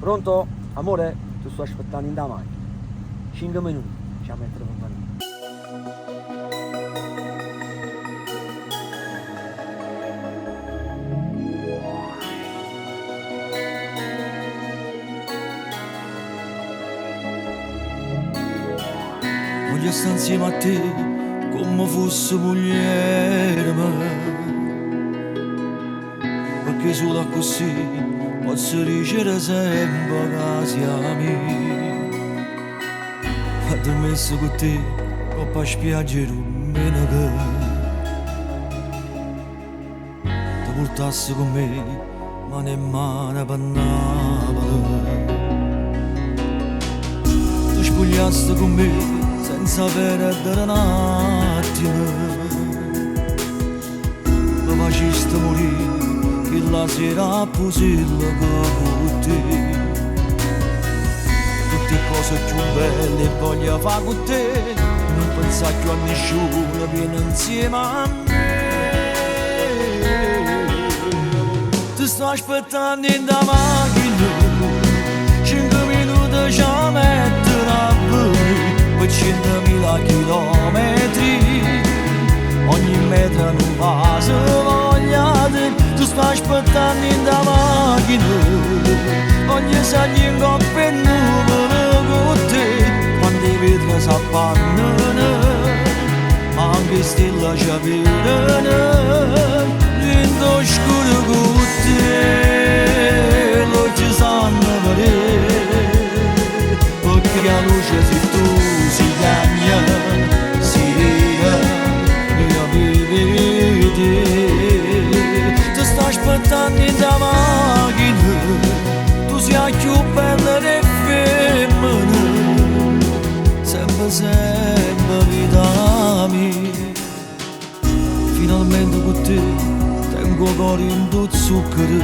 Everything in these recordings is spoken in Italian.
Pronto? Amore? Ti sto aspettando in davanti. 5 minuti, ci mettere compagnia. Voglio stare insieme a te come fosse moglie mia, perché solo così posso dicere sempre che siamo. Quando ho messo con te coppa spiaggia domenica, ti portassi con me mano in mano per Napoli, ti spogliassi con me senza perdere un attimo, mi facesti morire che la sera posilla con te. Tutte cose più belle voglio fare con te, non pensare più a nessuno, vieni insieme a me. Ti sto aspettando in da macchina, 5 minuti ci metterò a venire. 100.000 chilometri, ogni metro non passa voglia di, tu stai aspettando in da macchina, ogni saglia in coppa e nuvole con te, quando i vetri si appannano, anche stelle ci vedono, dentro scuro con te, lo ci sanno vedere, perché la luce sei tu. Si cagna, si ria, io vivi te. Ti sto aspettando in da macchina, tu sei più bella di femmina, sempre, sempre vita mia. Finalmente con te tengo cuore in tutto zucchero,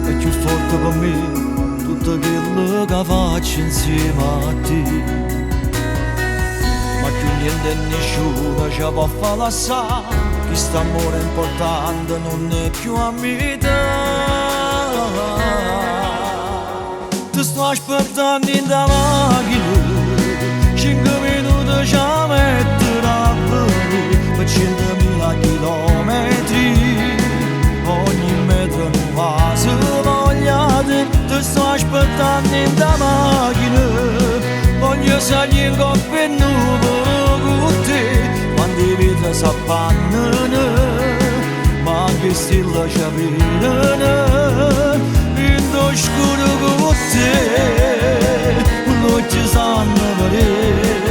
è più forte per me tutto quello che faccio insieme a te, ma più niente e nessuno ci può far lasciare, questo amore importante non è più a metà. Ti sto aspettando in da macchina, 5 minuti ci metterò a venire, per 100.000 chilometri, ogni metro non passa voglia di. Ti sto aspettando in da macchina, voglio salire in coppa e nuvole con te, quando i vetri si appannano, ma anche stelle ci vedono, in scuro con te, non ci sanno vedere,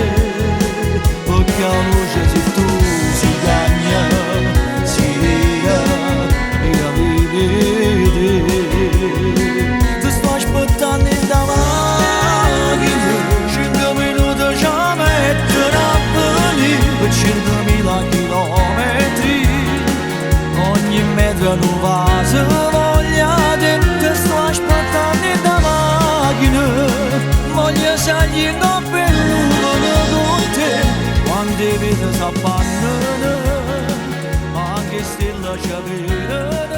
perché la luce sei tu, si cagna, si ria, io vivi te. Aspettando in da macchina, 5 minuti ci metterò a venire, per 100.000 chilometri, ogni metro non passa voglia di. Ti sto aspettando in da macchina, voglio salire in coppa e nuvole con te, quando i vetri si appannano, anche stelle ci vedono.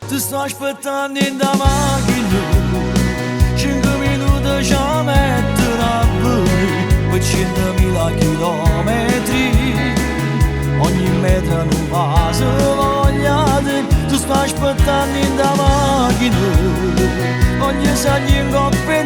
Ti sto aspettando in da macchina, 5 minuti ci metterò a venire, per 100.000 chilometri, ogni metro non passa voglia di. Tu stai aspettando in da macchina, ogni saglia in coppa e